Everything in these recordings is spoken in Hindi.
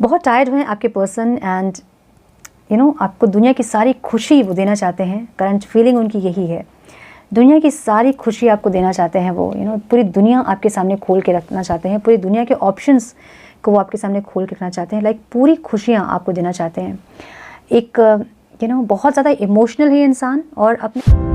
बहुत टायर्ड हुए आपके पर्सन एंड आपको दुनिया की सारी खुशी वो देना चाहते हैं। करंट फीलिंग उनकी यही है, दुनिया की सारी खुशी आपको देना चाहते हैं वो। पूरी दुनिया आपके सामने खोल के रखना चाहते हैं, पूरी दुनिया के ऑप्शंस को वो आपके सामने खोल के रखना चाहते हैं। लाइक पूरी खुशियाँ आपको देना चाहते हैं। एक बहुत ज़्यादा इमोशनल है इंसान और अपने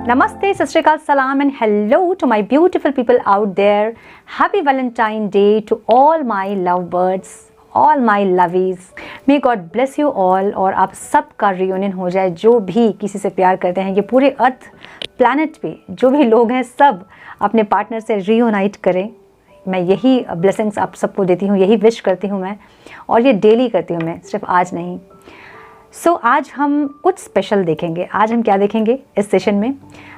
नमस्ते, सत श्री अकाल, सलाम and hello to my beautiful people out there. Happy Valentine day to all my love birds, all my lovies. May God bless you all. और आप सबका रियूनियन हो जाए, जो भी किसी से प्यार करते हैं। ये पूरे अर्थ प्लैनेट पे जो भी लोग हैं सब अपने पार्टनर से रियूनाइट करें। मैं यही ब्लेसिंग्स आप सबको देती हूँ, यही विश करती हूँ मैं, और ये डेली करती हूँ मैं, सिर्फ आज नहीं। आज हम कुछ स्पेशल देखेंगे। आज हम क्या देखेंगे इस सेशन में?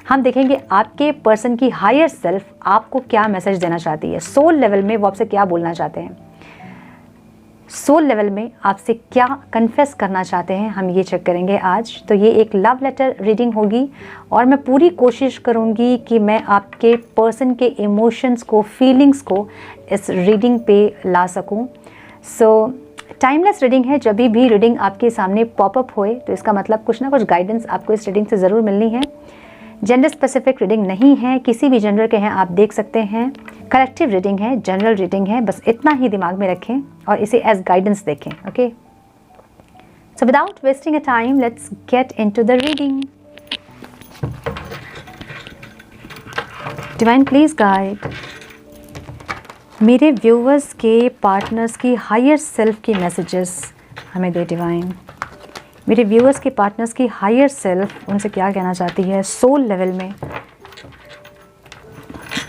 हम देखेंगे आपके पर्सन की हायर सेल्फ आपको क्या मैसेज देना चाहती है। सोल लेवल में वो आपसे क्या बोलना चाहते हैं, सोल लेवल में आपसे क्या कन्फेस करना चाहते हैं, हम ये चेक करेंगे आज। तो ये एक लव लेटर रीडिंग होगी और मैं पूरी कोशिश करूँगी कि मैं आपके पर्सन के इमोशंस को, फीलिंग्स को इस रीडिंग पे ला सकूँ। टाइमलेस रीडिंग है। जब भी रीडिंग आपके सामने पॉपअप होए तो इसका मतलब कुछ ना कुछ गाइडेंस आपको इस रीडिंग से ज़रूर मिलनी है। जेंडर स्पेसिफिक रीडिंग नहीं है, किसी भी जेंडर के हैं आप देख सकते हैं। कलेक्टिव रीडिंग है, जनरल रीडिंग है, बस इतना ही दिमाग में रखें और इसे एज गाइडेंस देखें। Okay, so without wasting a time let's get into the reading. Divine please guide मेरे व्यूवर्स के पार्टनर्स की हायर सेल्फ की मैसेजेस हमें दे। डिवाइन मेरे व्यूवर्स के पार्टनर्स की हायर सेल्फ उनसे क्या कहना चाहती है सोल लेवल में,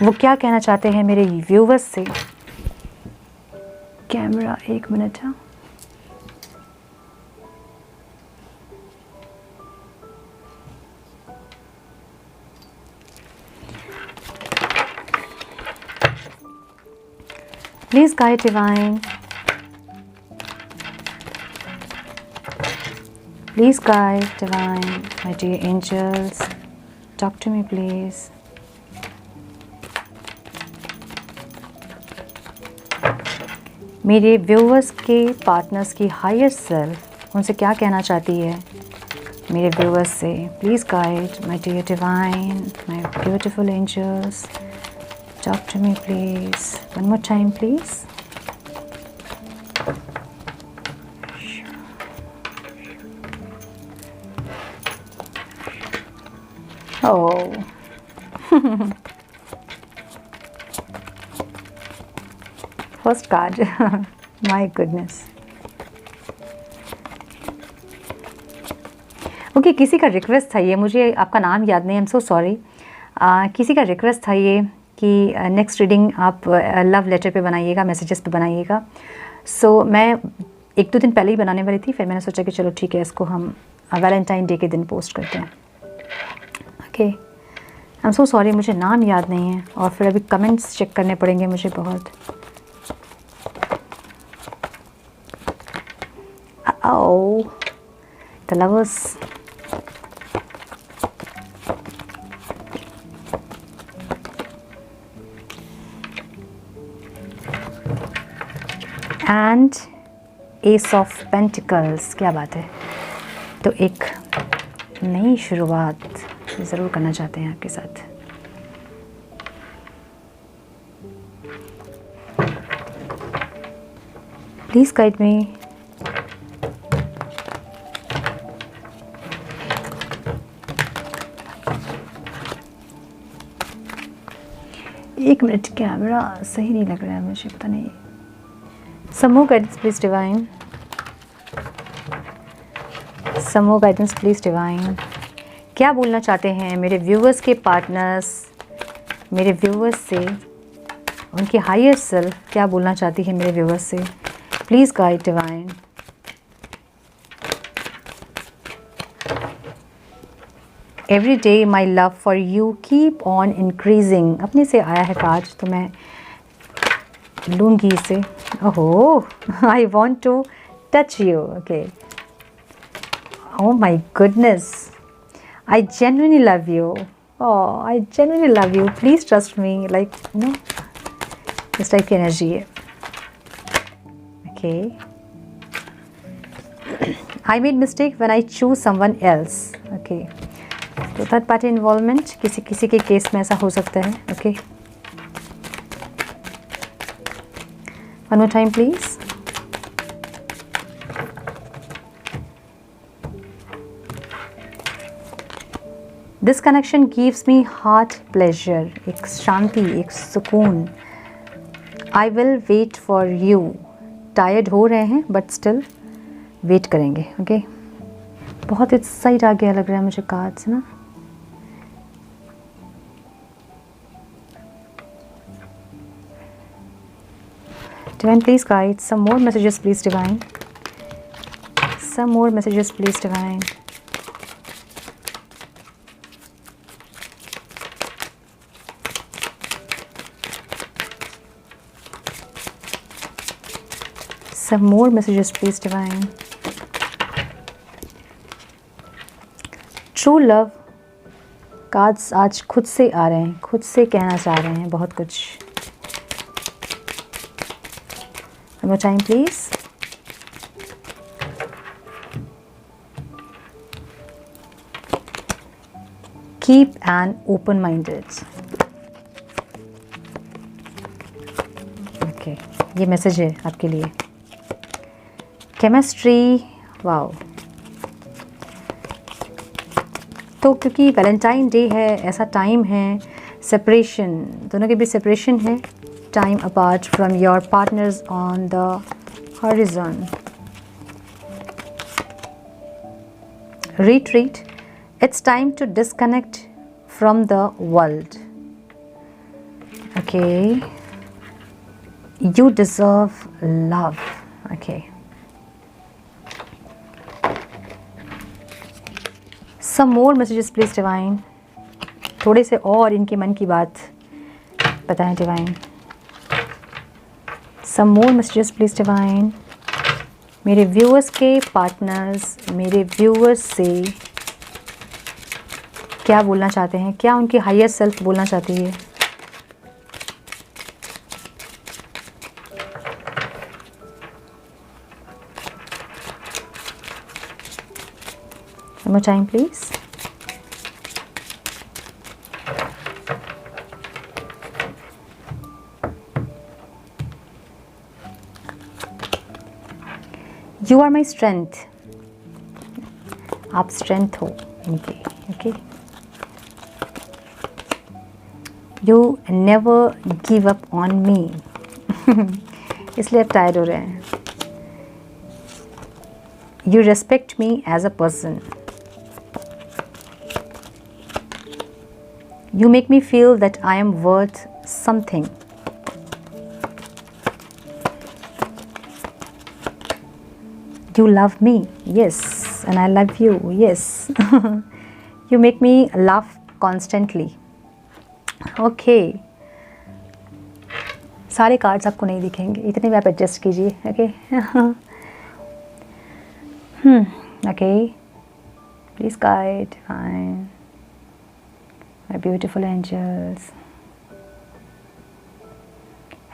वो क्या कहना चाहते हैं मेरे व्यूवर्स से। कैमरा एक मिनट है। Please guide divine. Please guide divine, my dear angels. Talk to me please. मेरे व्यूवर्स के पार्टनर्स की हायर सेल्फ उनसे क्या कहना चाहती है मेरे व्यूवर्स से। Please guide my dear divine, my beautiful angels. Talk to me please. One more time please. Oh. First card. My goodness. Okay, किसी का रिक्वेस्ट था ये, मुझे आपका नाम याद नहीं, आई एम सो सॉरी। किसी का रिक्वेस्ट था ये कि नेक्स्ट रीडिंग आप लव लेटर पे बनाइएगा, मैसेजेस पे बनाइएगा। मैं 1-2 दिन पहले ही बनाने वाली थी, फिर मैंने सोचा कि चलो ठीक है, इसको हम वैलेंटाइन डे के दिन पोस्ट करते हैं। Okay, I am so sorry, मुझे नाम याद नहीं है और फिर अभी कमेंट्स चेक करने पड़ेंगे मुझे बहुत। Oh, the lovers. And ace of pentacles, क्या बात है। तो एक नई शुरुआत ज़रूर करना चाहते हैं आपके साथ। Please guide me. एक मिनट, कैमरा सही नहीं लग रहा है मुझे, पता नहीं। Some more guidance please divine. Some more guidance please divine. क्या बोलना चाहते हैं मेरे व्यूवर्स के पार्टनर्स, मेरे व्यूवर्स से, उनकी हायर सेल्फ क्या बोलना चाहती है मेरे व्यूवर्स से। Please guide divine. Every day my love for you keep on increasing. अपने से आया है कार्ड तो मैं लूँगी इसे। ओहो, I want to touch you. Okay, oh my goodness, I genuinely love you. Oh, I genuinely love you. Please trust me. Like, you know, इस टाइप की एनर्जी है. Okay. I made mistake when I choose someone else. Okay. तो थर्ड पार्टी इन्वॉल्वमेंट किसी के केस में ऐसा हो सकता है. Okay. One more time, please. This connection gives me heart pleasure. एक शांति, एक सुकून. I will wait for you. Tired हो रहे हैं but still वेट करेंगे. ओके. बहुत एक्साइट आ गया लग रहा है मुझे कार्ड्स ना. Divine, please guide some more messages, please Divine. Some more messages, please Divine. Some more messages, please Divine. True love cards आज खुद से आ रहे हैं, खुद से कहना चाह रहे हैं बहुत कुछ. One more time, please. Keep an open-minded. Okay, ये मैसेज है आपके लिए. Chemistry, wow. तो क्योंकि वैलेंटाइन डे है, ऐसा टाइम है, सेपरेशन, दोनों के बीच सेपरेशन है. Time apart from your partners on the horizon. Retreat. It's time to disconnect from the world. Okay. You deserve love. Okay. Some more messages, please, Divine. थोड़े से और इनके मन की बात बताएं, Divine. Some more messages, please Divine. मेरे व्यूअर्स के पार्टनर्स मेरे व्यूअर्स से क्या बोलना चाहते हैं, क्या उनकी हायर सेल्फ बोलना चाहती है. One more time, please. You are my strength. आप स्ट्रेंथ हो इनके. Okay. You never give up on me. इसलिए आप टायर्ड हो रहे हैं. You respect me as a person. You make me feel that I am worth something. You love me, yes, and I love you, yes. You make me laugh constantly. Okay. सारे कार्ड्स आपको नहीं दिखेंगे, इतने भी आप एडजस्ट कीजिए. Okay. Okay. Please guide Divine, my beautiful angels,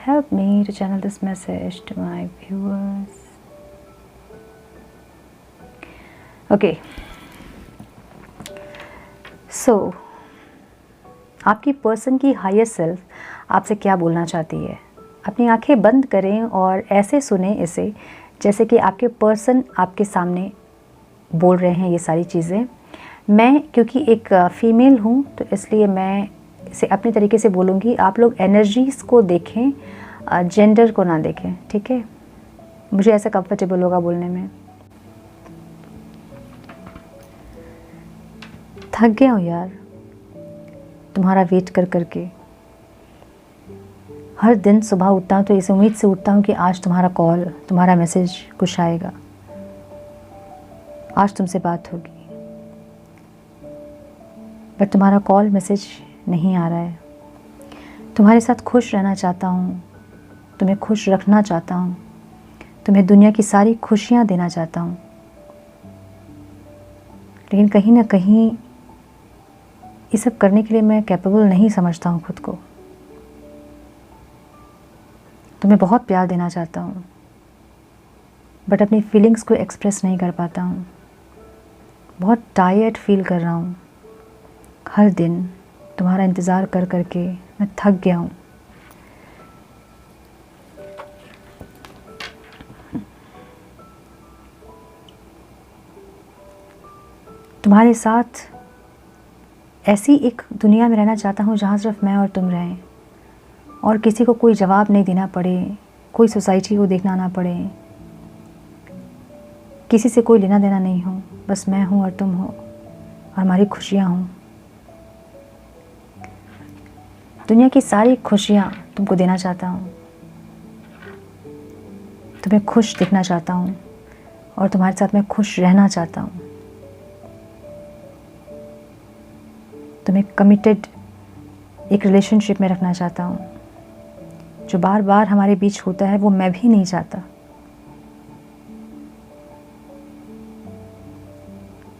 help me to channel this message to my viewers. Okay. So आपकी पर्सन की हायर सेल्फ आपसे क्या बोलना चाहती है. अपनी आंखें बंद करें और ऐसे सुने इसे जैसे कि आपके पर्सन आपके सामने बोल रहे हैं ये सारी चीज़ें. मैं क्योंकि एक फ़ीमेल हूँ तो इसलिए मैं इसे अपने तरीके से बोलूँगी. आप लोग एनर्जीज़ को देखें, जेंडर को ना देखें. ठीक है. मुझे ऐसा कंफर्टेबल होगा बोलने में. थक गया हूँ यार तुम्हारा वेट कर करके. हर दिन सुबह उठता हूँ तो इस उम्मीद से उठता हूँ कि आज तुम्हारा कॉल, तुम्हारा मैसेज कुछ आएगा, आज तुमसे बात होगी. बट तुम्हारा कॉल मैसेज नहीं आ रहा है. तुम्हारे साथ खुश रहना चाहता हूँ, तुम्हें खुश रखना चाहता हूँ, तुम्हें दुनिया की सारी खुशियाँ देना चाहता हूँ. लेकिन कहीं ना कहीं ये सब करने के लिए मैं कैपेबल नहीं समझता हूँ खुद को। तुम्हें बहुत प्यार देना चाहता हूँ, बट अपनी फीलिंग्स को एक्सप्रेस नहीं कर पाता हूँ। बहुत टायर्ड फील कर रहा हूँ। हर दिन तुम्हारा इंतज़ार कर कर के मैं थक गया हूँ। तुम्हारे साथ ऐसी एक दुनिया में रहना चाहता हूँ जहाँ सिर्फ मैं और तुम रहें, और किसी को कोई जवाब नहीं देना पड़े, कोई सोसाइटी को देखना ना पड़े, किसी से कोई लेना देना नहीं हो, बस मैं हूँ और तुम हो और हमारी खुशियाँ हों। दुनिया की सारी खुशियाँ तुमको देना चाहता हूँ, तुम्हें खुश दिखना चाहता हूँ और तुम्हारे साथ मैं खुश रहना चाहता हूँ। तुम्हें कमिटेड एक रिलेशनशिप में रखना चाहता हूँ। जो बार बार हमारे बीच होता है वो मैं भी नहीं चाहता।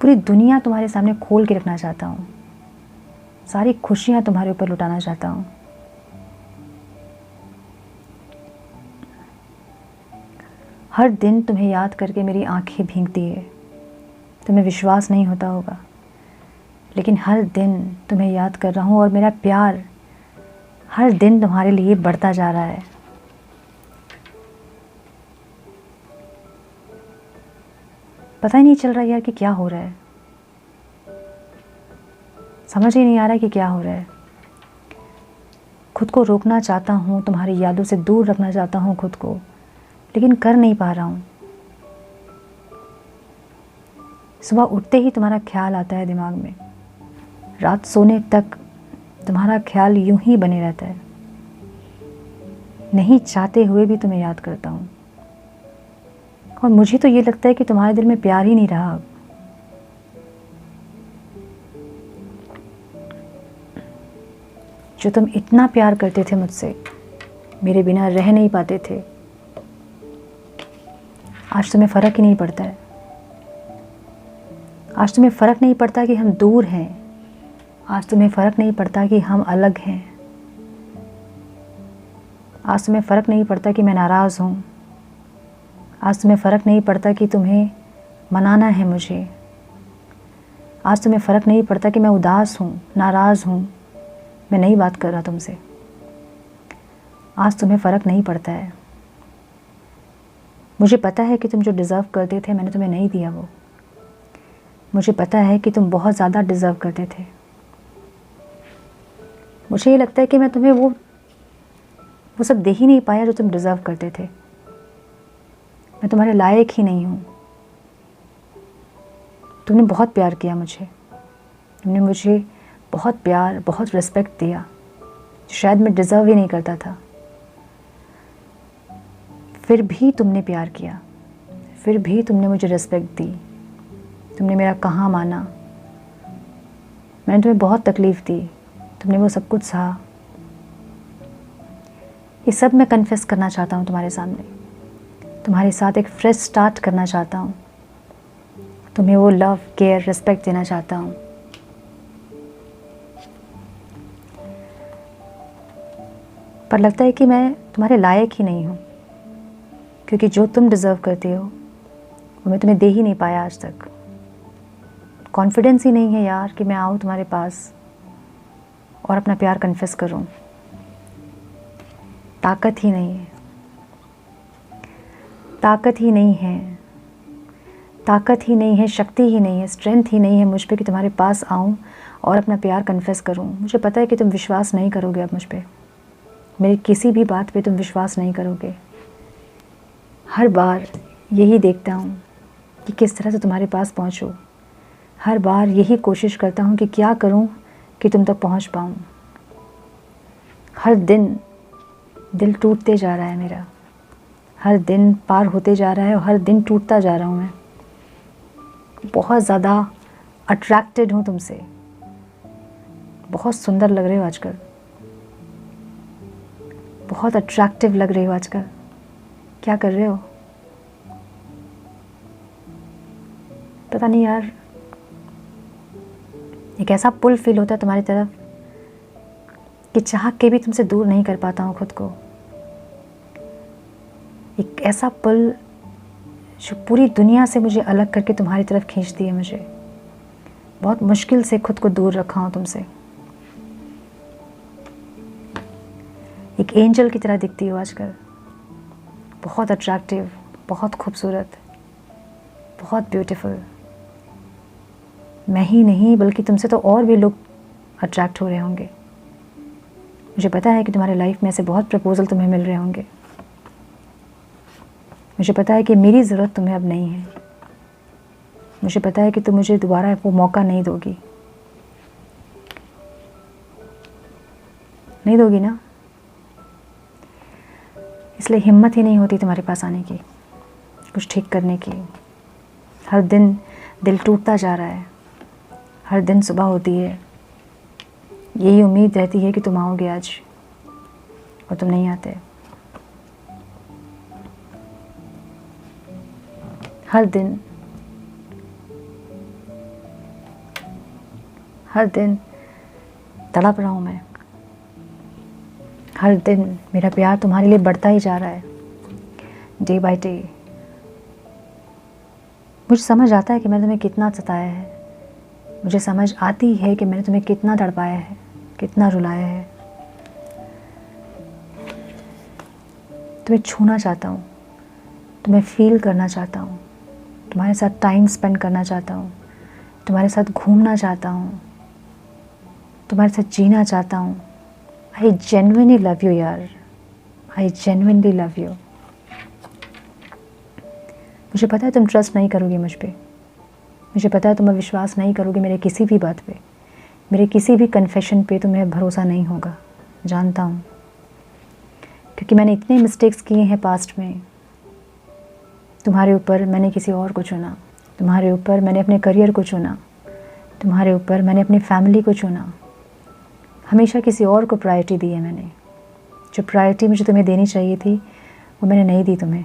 पूरी दुनिया तुम्हारे सामने खोल के रखना चाहता हूँ। सारी खुशियाँ तुम्हारे ऊपर लुटाना चाहता हूँ। हर दिन तुम्हें याद करके मेरी आंखें भीगती है। तुम्हें विश्वास नहीं होता होगा, लेकिन हर दिन तुम्हें याद कर रहा हूँ और मेरा प्यार हर दिन तुम्हारे लिए बढ़ता जा रहा है। पता ही नहीं चल रहा यार कि क्या हो रहा है। समझ ही नहीं आ रहा है कि क्या हो रहा है। खुद को रोकना चाहता हूँ, तुम्हारी यादों से दूर रखना चाहता हूँ खुद को, लेकिन कर नहीं पा रहा हूँ। सुबह उठते ही तुम्हारा ख्याल आता है दिमाग में, रात सोने तक तुम्हारा ख्याल यूं ही बने रहता है। नहीं चाहते हुए भी तुम्हें याद करता हूँ, और मुझे तो ये लगता है कि तुम्हारे दिल में प्यार ही नहीं रहा अब। जो तुम इतना प्यार करते थे मुझसे, मेरे बिना रह नहीं पाते थे, आज तुम्हें फ़र्क ही नहीं पड़ता है। आज तुम्हें फ़र्क नहीं पड़ता कि हम दूर हैं। आज तुम्हें फ़र्क नहीं पड़ता कि हम अलग हैं। आज तुम्हें फ़र्क नहीं पड़ता कि मैं नाराज़ हूँ। आज तुम्हें फ़र्क नहीं पड़ता कि तुम्हें मनाना है मुझे। आज तुम्हें फ़र्क नहीं पड़ता कि मैं उदास हूँ, नाराज़ हूँ, मैं नहीं बात कर रहा तुमसे। आज तुम्हें फ़र्क नहीं पड़ता है। मुझे पता है कि तुम जो डिज़र्व करते थे मैंने तुम्हें नहीं दिया वो। मुझे पता है कि तुम बहुत ज़्यादा डिज़र्व करते थे। मुझे ये लगता है कि मैं तुम्हें वो सब दे ही नहीं पाया जो तुम डिज़र्व करते थे। मैं तुम्हारे लायक ही नहीं हूँ। तुमने बहुत प्यार किया मुझे। तुमने मुझे बहुत प्यार, बहुत रिस्पेक्ट दिया, जो शायद मैं डिज़र्व ही नहीं करता था। फिर भी तुमने प्यार किया, फिर भी तुमने मुझे रिस्पेक्ट दी। तुमने मेरा कहाँ माना। मैंने तुम्हें बहुत तकलीफ़ दी, तुमने वो सब कुछ सहा। ये सब मैं कन्फेस करना चाहता हूँ तुम्हारे सामने। तुम्हारे साथ एक फ्रेश स्टार्ट करना चाहता हूँ। तुम्हें वो लव, केयर, रिस्पेक्ट देना चाहता हूँ। पर लगता है कि मैं तुम्हारे लायक ही नहीं हूँ, क्योंकि जो तुम डिज़र्व करते हो वो मैं तुम्हें दे ही नहीं पाया आज तक। कॉन्फिडेंस ही नहीं है यार कि मैं आऊँ तुम्हारे पास और अपना प्यार कन्फेस करूँ। ताकत ही नहीं है, ताकत ही नहीं है, ताकत ही नहीं है, शक्ति ही नहीं है, स्ट्रेंथ ही नहीं है मुझ पे कि तुम्हारे पास आऊँ और अपना प्यार कन्फेस करूँ। मुझे पता है कि तुम विश्वास नहीं करोगे अब मुझ पे। मेरी किसी भी बात पे तुम विश्वास नहीं करोगे। हर बार यही देखता हूँ कि किस तरह से तुम्हारे पास पहुँचूँ। हर बार यही कोशिश करता हूँ कि क्या करूँ कि तुम तक पहुँच पाऊँ। हर दिन दिल टूटते जा रहा है मेरा। हर दिन पार होते जा रहा है और हर दिन टूटता जा रहा हूँ मैं। बहुत ज़्यादा अट्रैक्टेड हूँ तुमसे। बहुत सुंदर लग रहे हो आजकल। बहुत अट्रैक्टिव लग रहे हो आजकल। क्या कर रहे हो? पता नहीं यार, एक ऐसा पुल फील होता है तुम्हारी तरफ कि चाह के भी तुमसे दूर नहीं कर पाता हूँ खुद को। एक ऐसा पुल जो पूरी दुनिया से मुझे अलग करके तुम्हारी तरफ खींचती है। मुझे बहुत मुश्किल से खुद को दूर रखा हूँ तुमसे। एक एंजल की तरह दिखती हो आजकल, बहुत अट्रैक्टिव, बहुत खूबसूरत, बहुत ब्यूटीफुल। मैं ही नहीं बल्कि तुमसे तो और भी लोग अट्रैक्ट हो रहे होंगे। मुझे पता है कि तुम्हारे लाइफ में ऐसे बहुत प्रपोजल तुम्हें मिल रहे होंगे। मुझे पता है कि मेरी ज़रूरत तुम्हें अब नहीं है। मुझे पता है कि तुम मुझे दोबारा वो मौका नहीं दोगी। नहीं दोगी ना? इसलिए हिम्मत ही नहीं होती तुम्हारे पास आने की, कुछ ठीक करने की। हर दिन दिल टूटता जा रहा है। हर दिन सुबह होती है, यही उम्मीद रहती है कि तुम आओगे आज, और तुम नहीं आते। हर दिन तड़प रहा हूँ मैं। हर दिन मेरा प्यार तुम्हारे लिए बढ़ता ही जा रहा है, डे बाय डे। मुझे समझ आता है कि मैंने तुम्हें कितना सताया है। मुझे समझ आती है कि मैंने तुम्हें कितना तड़पाया है, कितना रुलाया है। तुम्हें छूना चाहता हूँ, तुम्हें फील करना चाहता हूँ, तुम्हारे साथ टाइम स्पेंड करना चाहता हूँ, तुम्हारे साथ घूमना चाहता हूँ, तुम्हारे साथ जीना चाहता हूँ। आई जेन्युइनली लव यू यार, आई जेन्युइनली लव यू। मुझे पता है तुम ट्रस्ट नहीं करोगी मुझ पे। मुझे पता है तुम विश्वास नहीं करोगे मेरे किसी भी बात पे, मेरे किसी भी कन्फेशन पे तुम्हें भरोसा नहीं होगा। जानता हूँ, क्योंकि मैंने इतने मिस्टेक्स किए हैं पास्ट में। तुम्हारे ऊपर मैंने किसी और को चुना, तुम्हारे ऊपर मैंने अपने करियर को चुना, तुम्हारे ऊपर मैंने अपनी फैमिली को चुना। हमेशा किसी और को प्रायोरिटी दी है मैंने। जो प्रायोरिटी मुझे तुम्हें देनी चाहिए थी वो मैंने नहीं दी तुम्हें।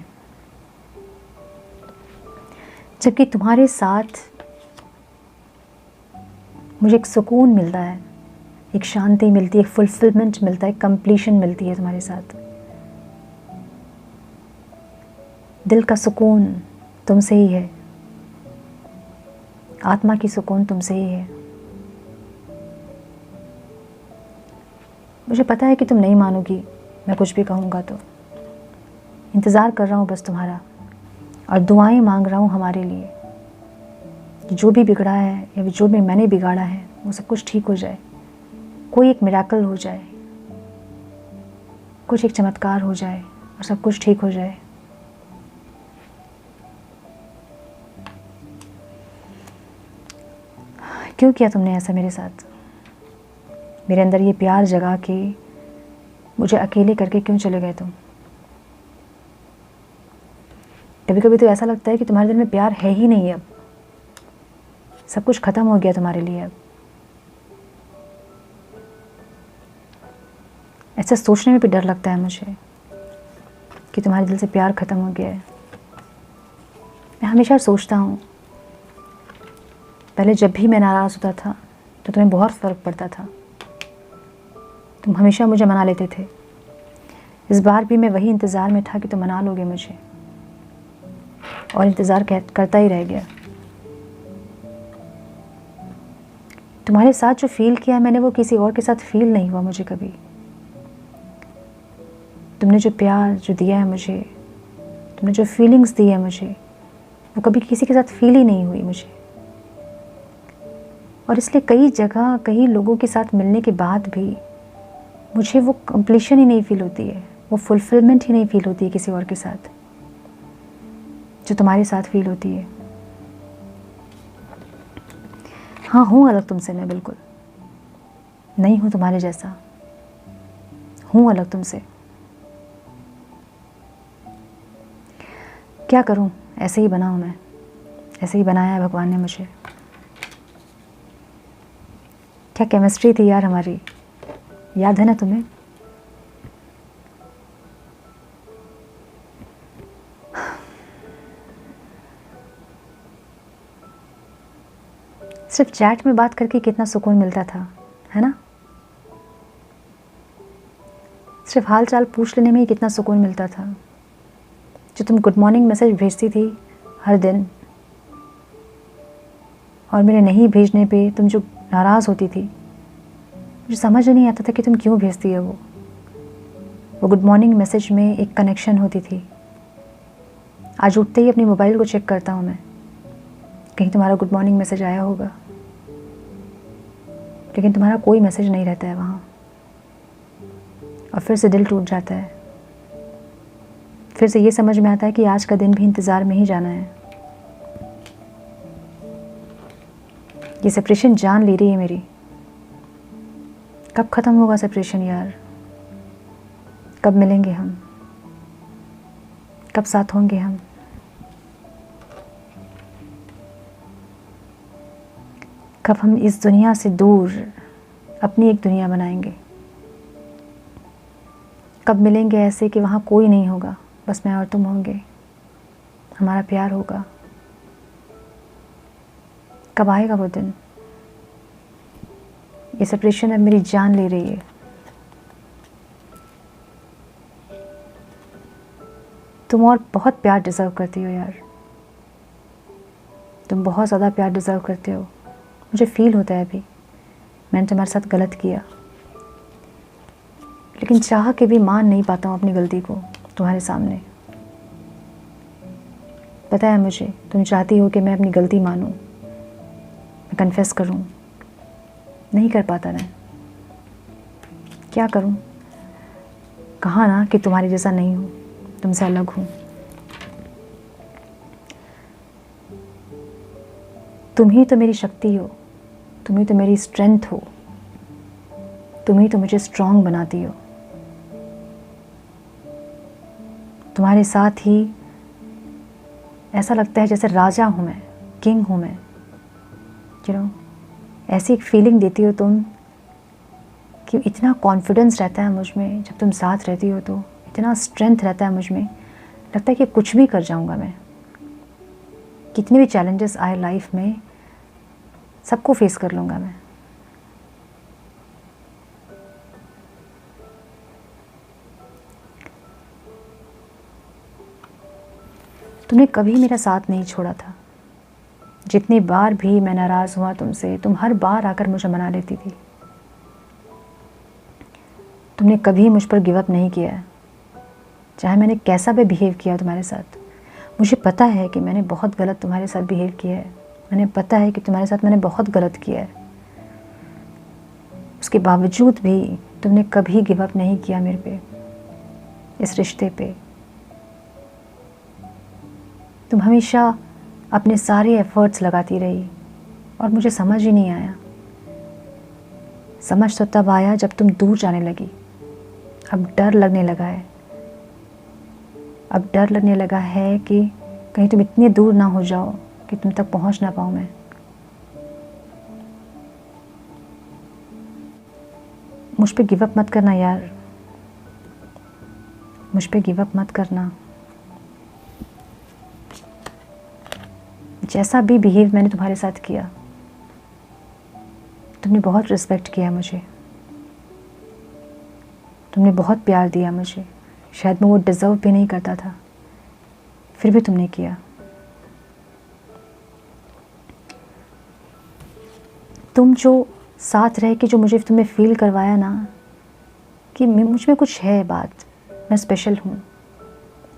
जबकि तुम्हारे साथ मुझे एक सुकून मिलता है, एक शांति मिलती है, एक फुलफिलमेंट मिलता है, कंप्लीशन मिलती है तुम्हारे साथ। दिल का सुकून तुमसे ही है, आत्मा की सुकून तुमसे ही है। मुझे पता है कि तुम नहीं मानोगी मैं कुछ भी कहूँगा तो। इंतज़ार कर रहा हूँ बस तुम्हारा, और दुआएं मांग रहा हूँ हमारे लिए। जो भी बिगड़ा है या जो भी मैंने बिगाड़ा है वो सब कुछ ठीक हो जाए। कोई एक मिराकल हो जाए, कुछ एक चमत्कार हो जाए और सब कुछ ठीक हो जाए। क्यों किया तुमने ऐसा मेरे साथ? मेरे अंदर ये प्यार जगा के मुझे अकेले करके क्यों चले गए तुम? कभी कभी तो ऐसा लगता है कि तुम्हारे दिल में प्यार है ही नहीं। अब सब कुछ ख़त्म हो गया तुम्हारे लिए। अब ऐसा सोचने में भी डर लगता है मुझे कि तुम्हारे दिल से प्यार ख़त्म हो गया है। मैं हमेशा सोचता हूँ, पहले जब भी मैं नाराज़ होता था तो तुम्हें बहुत फ़र्क पड़ता था। तुम हमेशा मुझे मना लेते थे। इस बार भी मैं वही इंतज़ार में था कि तुम मना लोगे मुझे, और इंतज़ार करता ही रह गया। तुम्हारे साथ जो फील किया मैंने वो किसी और के साथ फील नहीं हुआ मुझे कभी। तुमने जो प्यार जो दिया है मुझे, तुमने जो फीलिंग्स दी है मुझे, वो कभी किसी के साथ फील ही नहीं हुई मुझे। और इसलिए कई जगह कई लोगों के साथ मिलने के बाद भी मुझे वो कंप्लीशन ही नहीं फील होती है, वो फुलफिलमेंट ही नहीं फील होती है किसी और के साथ जो तुम्हारे साथ फील होती है। हाँ, हूँ अलग तुमसे मैं, बिल्कुल नहीं हूँ तुम्हारे जैसा, हूँ अलग तुमसे। क्या करूँ, ऐसे ही बना हूँ मैं, ऐसे ही बनाया है भगवान ने मुझे। क्या केमिस्ट्री थी यार हमारी, याद है ना तुम्हें? सिर्फ चैट में बात करके कितना सुकून मिलता था, है ना? सिर्फ हाल चाल पूछ लेने में ही कितना सुकून मिलता था। जो तुम गुड मॉर्निंग मैसेज भेजती थी हर दिन, और मेरे नहीं भेजने पे तुम जो नाराज़ होती थी, मुझे समझ नहीं आता था कि तुम क्यों भेजती है वो गुड मॉर्निंग मैसेज में एक कनेक्शन होती थी। आज उठते ही अपनी मोबाइल को चेक करता हूँ मैं, कहीं तुम्हारा गुड मॉर्निंग मैसेज आया होगा, लेकिन तुम्हारा कोई मैसेज नहीं रहता है वहाँ, और फिर से दिल टूट जाता है। फिर से ये समझ में आता है कि आज का दिन भी इंतज़ार में ही जाना है। ये सेपरेशन जान ले रही है मेरी। कब ख़त्म होगा सेपरेशन यार? कब मिलेंगे हम? कब साथ होंगे हम? कब हम इस दुनिया से दूर अपनी एक दुनिया बनाएंगे? कब मिलेंगे ऐसे कि वहाँ कोई नहीं होगा, बस मैं और तुम होंगे, हमारा प्यार होगा? कब आएगा वो दिन? ये सेपरेशन अब मेरी जान ले रही है। तुम और बहुत प्यार डिज़र्व करती हो यार, तुम बहुत ज़्यादा प्यार डिज़र्व करते हो। मुझे फ़ील होता है अभी मैंने तुम्हारे साथ गलत किया, लेकिन चाह के भी मान नहीं पाता हूँ अपनी गलती को तुम्हारे सामने। पता है मुझे, तुम चाहती हो कि मैं अपनी गलती मानूं, मैं कन्फेस करूं, नहीं कर पाता मैं। क्या करूं? कहा ना कि तुम्हारी जैसा नहीं हूं, तुमसे अलग हूं। तुम ही तो मेरी शक्ति हो, तुम ही तो मेरी स्ट्रेंथ हो, तुम ही तो मुझे स्ट्रॉन्ग बनाती हो। तुम्हारे साथ ही ऐसा लगता है जैसे राजा हूँ मैं, किंग हूँ मैं। ऐसी एक फीलिंग देती हो तुम कि इतना कॉन्फिडेंस रहता है मुझ में जब तुम साथ रहती हो, तो इतना स्ट्रेंथ रहता है मुझ में, लगता है कि कुछ भी कर जाऊँगा मैं। कितने भी चैलेंजेस आए लाइफ में, सबको फेस कर लूँगा मैं। तुमने कभी मेरा साथ नहीं छोड़ा था। जितनी बार भी मैं नाराज़ हुआ तुमसे, तुम हर बार आकर मुझे मना लेती थी। तुमने कभी मुझ पर गिव अप नहीं किया है, चाहे मैंने कैसा भी बिहेव किया तुम्हारे साथ। मुझे पता है कि मैंने बहुत गलत तुम्हारे साथ बिहेव किया है, मैंने पता है कि तुम्हारे साथ मैंने बहुत गलत किया है। उसके बावजूद भी तुमने कभी गिव अप नहीं किया मेरे पे, इस रिश्ते पे। तुम हमेशा अपने सारे एफ़र्ट्स लगाती रही, और मुझे समझ ही नहीं आया। समझ तो तब आया जब तुम दूर जाने लगी। अब डर लगने लगा है, अब डर लगने लगा है कि कहीं तुम इतने दूर ना हो जाओ कि तुम तक पहुंच ना पाऊँ मैं। मुझ पे गिव अप मत करना यार, मुझ पे गिव अप मत करना। जैसा भी बिहेव मैंने तुम्हारे साथ किया, तुमने बहुत रिस्पेक्ट किया मुझे, तुमने बहुत प्यार दिया मुझे। शायद मैं वो डिज़र्व भी नहीं करता था, फिर भी तुमने किया। तुम जो साथ रह के जो मुझे तुमने फ़ील करवाया ना कि मुझ में कुछ है, बात मैं स्पेशल हूँ,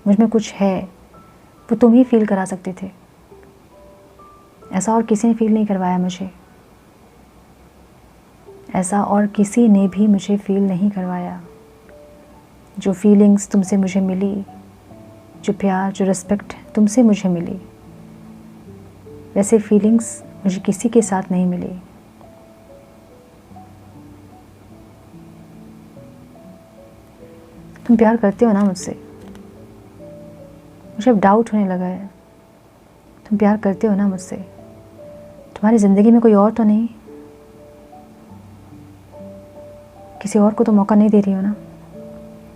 मुझ में कुछ है, वो तुम ही फ़ील करा सकते थे। ऐसा और किसी ने फ़ील नहीं करवाया मुझे, ऐसा और किसी ने भी मुझे फ़ील नहीं करवाया। जो फीलिंग्स तुमसे मुझे मिली, जो प्यार, जो रिस्पेक्ट तुमसे मुझे मिली, वैसे फीलिंग्स मुझे किसी के साथ नहीं मिली। तुम प्यार करते हो ना मुझसे? मुझे अब डाउट होने लगा है। तुम प्यार करते हो ना मुझसे? तुम्हारी ज़िंदगी में कोई और तो नहीं? किसी और को तो मौका नहीं दे रही हो ना?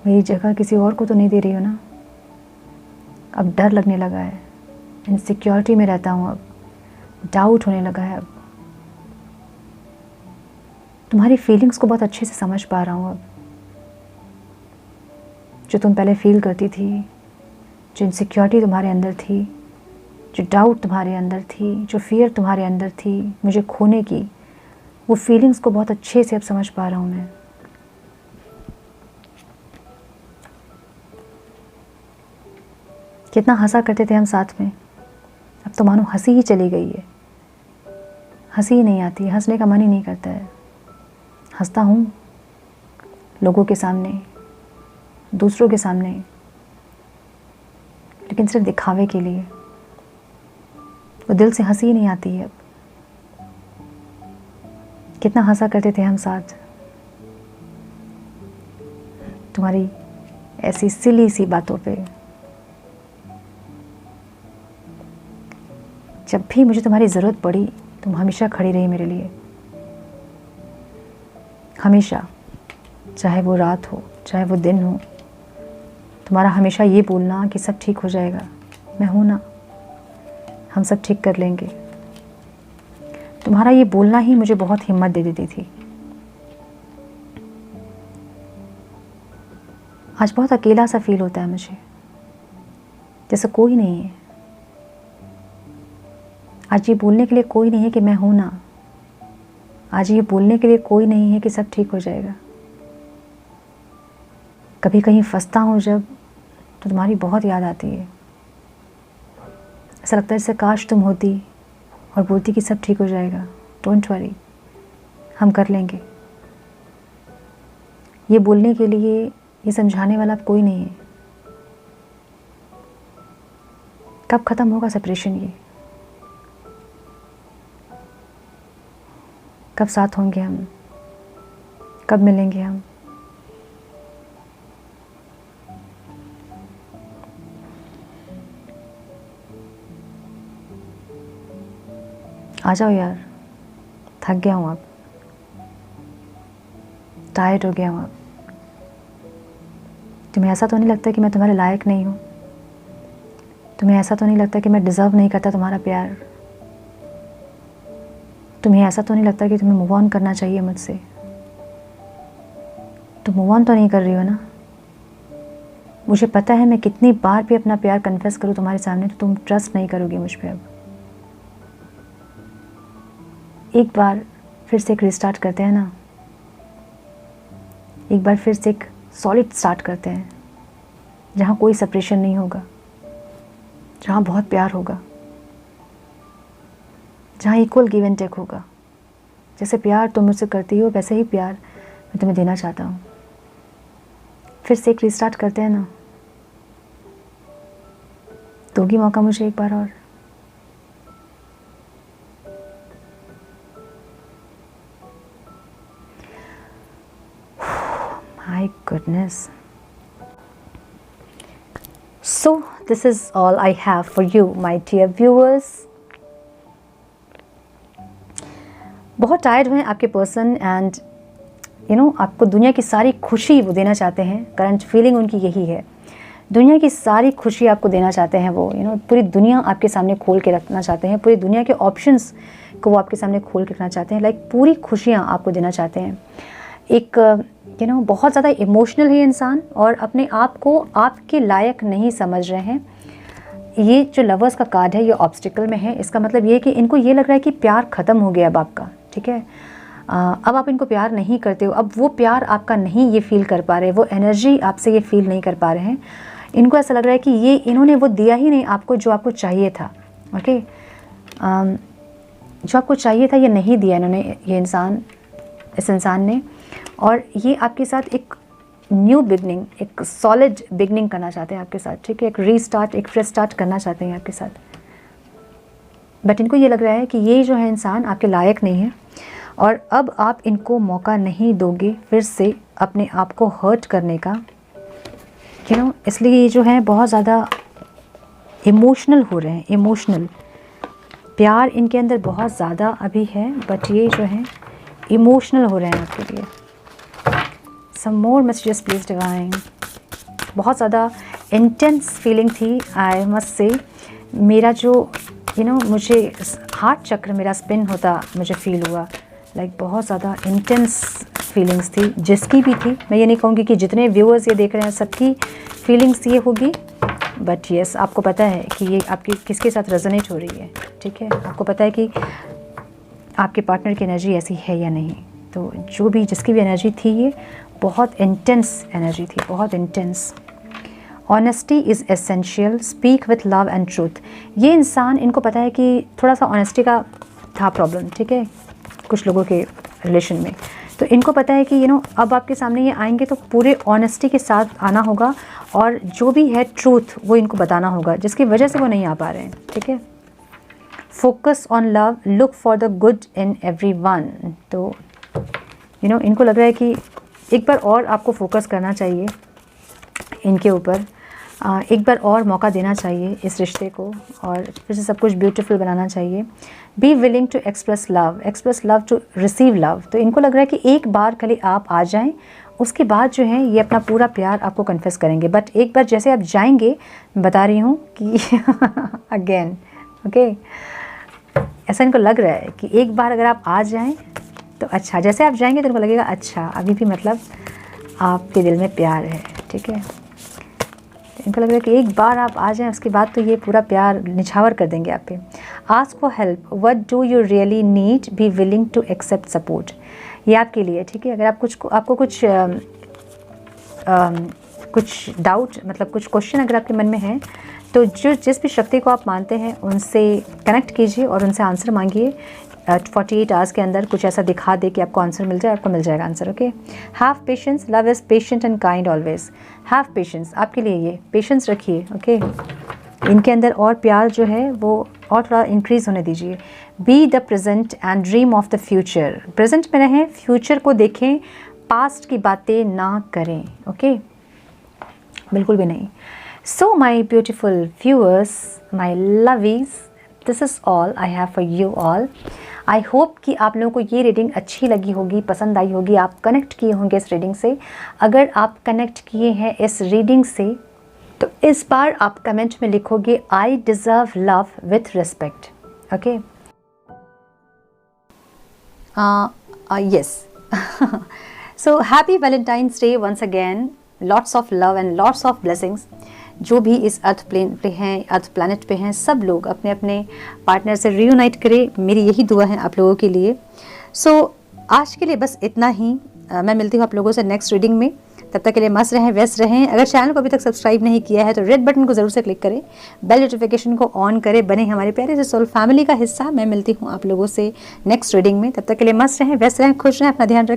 मेरी जगह किसी और को तो नहीं दे रही हो ना? अब डर लगने लगा है, इनसिक्योरिटी में रहता हूँ, अब डाउट होने लगा है। अब तुम्हारी फीलिंग्स को बहुत अच्छे से समझ पा रहा हूँ अब। जो तुम पहले फील करती थी, जो इनसिक्योरिटी तुम्हारे अंदर थी, जो डाउट तुम्हारे अंदर थी, जो फियर तुम्हारे अंदर थी मुझे खोने की, वो फीलिंग्स को बहुत अच्छे से अब समझ पा रहा हूँ मैं। कितना हंसा करते थे हम साथ में, अब तो मानो हंसी ही चली गई है। हंसी ही नहीं आती, हंसने का मन ही नहीं करता है। हंसता हूँ लोगों के सामने, दूसरों के सामने, लेकिन सिर्फ दिखावे के लिए। वो दिल से हंसी ही नहीं आती है अब। कितना हंसा करते थे हम साथ, तुम्हारी ऐसी सिली सी बातों पे। जब भी मुझे तुम्हारी ज़रूरत पड़ी तुम हमेशा खड़ी रही मेरे लिए, हमेशा, चाहे वो रात हो चाहे वो दिन हो। तुम्हारा हमेशा ये बोलना कि सब ठीक हो जाएगा, मैं हूँ ना, हम सब ठीक कर लेंगे। तुम्हारा ये बोलना ही मुझे बहुत हिम्मत दे देती थी। आज बहुत अकेला सा फील होता है मुझे, जैसे कोई नहीं है। आज ये बोलने के लिए कोई नहीं है कि मैं हूँ ना। आज ये बोलने के लिए कोई नहीं है कि सब ठीक हो जाएगा। कभी कहीं फंसता हूँ जब, तो तुम्हारी बहुत याद आती है। ऐसा लगता है जैसे काश तुम होती और बोलती कि सब ठीक हो जाएगा, डोंट वरी, हम कर लेंगे। ये बोलने के लिए, ये समझाने वाला अब कोई नहीं है। कब ख़त्म होगा सेपरेशन ये? कब साथ होंगे हम? कब मिलेंगे हम? आ जाओ यार, थक गया हूँ अब, टायर्ड हो गया हूँ अब। तुम्हें ऐसा तो नहीं लगता कि मैं तुम्हारे लायक नहीं हूँ? तुम्हें ऐसा तो नहीं लगता कि मैं डिज़र्व नहीं करता तुम्हारा प्यार? तुम्हें ऐसा तो नहीं लगता कि तुम्हें मूव ऑन करना चाहिए मुझसे? तुम मूव ऑन तो नहीं कर रही हो ना? मुझे पता है मैं कितनी बार भी अपना प्यार कन्फेस करूँ तुम्हारे सामने तो तुम ट्रस्ट नहीं करोगी मुझ पे अब। एक बार फिर से एक रिस्टार्ट करते हैं ना, एक बार फिर से एक सॉलिड स्टार्ट करते हैं, जहाँ कोई सेपरेशन नहीं होगा, जहाँ बहुत प्यार होगा, जहाँ इक्वल गिव एंड टेक होगा। जैसे प्यार तुम मुझसे करती हो वैसे ही प्यार मैं तुम्हें देना चाहता हूँ। फिर से एक रिस्टार्ट करते हैं ना, दोगी मौका मुझे एक बार और? My goodness. So this is all I have for you, my dear viewers. बहुत टायर्ड हुए आपके पर्सन एंड आपको दुनिया की सारी खुशी वो देना चाहते हैं। करंट फीलिंग उनकी यही है, दुनिया की सारी खुशी आपको देना चाहते हैं वो। पूरी दुनिया आपके सामने खोल के रखना चाहते हैं, पूरी दुनिया के ऑप्शंस को वो आपके सामने खोल के रखना चाहते हैं। लाइक पूरी खुशियाँ आपको देना चाहते हैं। एक बहुत ज़्यादा इमोशनल है इंसान और अपने आप को आपके लायक नहीं समझ रहे हैं। ये जो लवर्स का कार्ड है ये ऑब्स्टिकल में है। इसका मतलब ये है कि इनको ये लग रहा है कि प्यार ख़त्म हो गया अब आपका, ठीक है। अब आप इनको प्यार नहीं करते हो, अब वो प्यार आपका नहीं ये फील कर पा रहे, वो एनर्जी आपसे ये फील नहीं कर पा रहे हैं। इनको ऐसा लग रहा है कि ये इन्होंने वो दिया ही नहीं आपको जो आपको चाहिए था। ओके, जो आपको चाहिए था ये नहीं दिया इन्होंने, ये इंसान, इस इंसान ने। और ये आपके साथ एक न्यू बिगनिंग, एक सॉलिड बिगनिंग करना चाहते हैं आपके साथ, ठीक है। एक रीस्टार्ट, एक फ्रेश स्टार्ट करना चाहते हैं आपके साथ। बट इनको ये लग रहा है कि ये जो है इंसान आपके लायक नहीं है और अब आप इनको मौका नहीं दोगे फिर से अपने आप को हर्ट करने का, इसलिए ये जो है बहुत ज़्यादा इमोशनल हो रहे हैं। इमोशनल प्यार इनके अंदर बहुत ज़्यादा अभी है, बट ये जो है इमोशनल हो रहे हैं आपके लिए। सम मोर मैसेजेस प्लीज डिवाइन। बहुत ज़्यादा इंटेंस फीलिंग थी, आई मस्ट से। मेरा जो मुझे हार्ट चक्र मेरा स्पिन होता मुझे फील हुआ। लाइक बहुत ज़्यादा इंटेंस फीलिंग्स थी, जिसकी भी थी। मैं ये नहीं कहूँगी कि जितने व्यूअर्स ये देख रहे हैं सबकी फीलिंग्स ये होगी, बट येस आपको पता है कि ये आपकी किसके साथ रेजोनेट हो रही है, ठीक है। आपको पता है कि आपके पार्टनर की एनर्जी ऐसी है या नहीं। तो जो भी जिसकी भी एनर्जी थी ये बहुत इंटेंस एनर्जी थी, बहुत intense. Honesty is essential, speak with love and truth. ये इंसान, इनको पता है कि थोड़ा सा ऑनेस्टी का था प्रॉब्लम, ठीक है, कुछ लोगों के रिलेशन में। तो इनको पता है कि अब आपके सामने ये आएंगे तो पूरे ऑनेस्टी के साथ आना होगा और जो भी है ट्रूथ वो इनको बताना होगा, जिसकी वजह से वो नहीं आ पा रहे हैं, ठीक है। Focus on love, look for the good in everyone. तो इनको लग रहा है कि एक बार और आपको फोकस करना चाहिए इनके ऊपर, एक बार और मौका देना चाहिए इस रिश्ते को और फिर से सब कुछ ब्यूटीफुल बनाना चाहिए। Be willing to express love to receive love. तो इनको लग रहा है कि एक बार खाली आप आ जाएं, उसके बाद जो है ये अपना पूरा प्यार आपको कन्फेस करेंगे। बट एक बार जैसे आप जाएंगे, मैं बता रही हूँ कि अगेन, ओके, ऐसा इनको लग रहा है कि एक बार अगर आप आ जाएं तो अच्छा, जैसे आप जाएंगे तो इनको लगेगा अच्छा अभी भी मतलब आपके दिल में प्यार है, ठीक है। इनको लग रहा है कि एक बार आप आ जाएं, उसके बाद तो ये पूरा प्यार निछावर कर देंगे आप पे। Ask for help, what do you really need, be willing to accept support. ये आपके लिए, ठीक है। अगर आप आपको कुछ डाउट, मतलब कुछ क्वेश्चन अगर आपके मन में है, तो जिस भी शक्ति को आप मानते हैं उनसे कनेक्ट कीजिए और उनसे आंसर मांगिए। 48 आवर्स के अंदर कुछ ऐसा दिखा दे कि आपको आंसर मिल जाए, आपको मिल जाएगा answer, okay. Have patience, love is patient and kind always. Have patience, आपके लिए ये पेशेंस रखिए, ओके। इनके अंदर और प्यार जो है वो और थोड़ा इंक्रीज़ होने दीजिए। Be the present and dream of the future. Present में रहें, फ्यूचर को देखें, पास्ट की बातें ना करें, ओके, बिल्कुल भी नहीं। So my beautiful viewers, my lovies, this is all I have for you all. I hope कि आप लोगों को ये रीडिंग अच्छी लगी होगी, पसंद आई होगी, आप कनेक्ट किए होंगे इस रीडिंग से। अगर आप कनेक्ट किए हैं इस रीडिंग से तो इस बार आप कमेंट में लिखोगे I deserve love with respect, okay. Yes, so happy Valentine's day once again. Lots of love and lots of blessings. जो भी इस अर्थ प्लेन पे हैं, अर्थ प्लैनेट पे हैं, सब लोग अपने अपने पार्टनर से रियूनाइट करें, मेरी यही दुआ है आप लोगों के लिए। सो आज के लिए बस इतना ही। मैं मिलती हूँ आप लोगों से नेक्स्ट रीडिंग में। तब तक के लिए मस्त रहें, व्यस्त रहें। अगर चैनल को अभी तक सब्सक्राइब नहीं किया है तो रेड बटन को ज़रूर से क्लिक करें, बेल नोटिफिकेशन को ऑन करें, बने हमारे प्यारे से सोल फैमिली का हिस्सा। मैं मिलती हूँ आप लोगों से नेक्स्ट रीडिंग में। तब तक के लिए मस्त रहें, व्यस्त रहें, खुश रहें, अपना ध्यान रखें।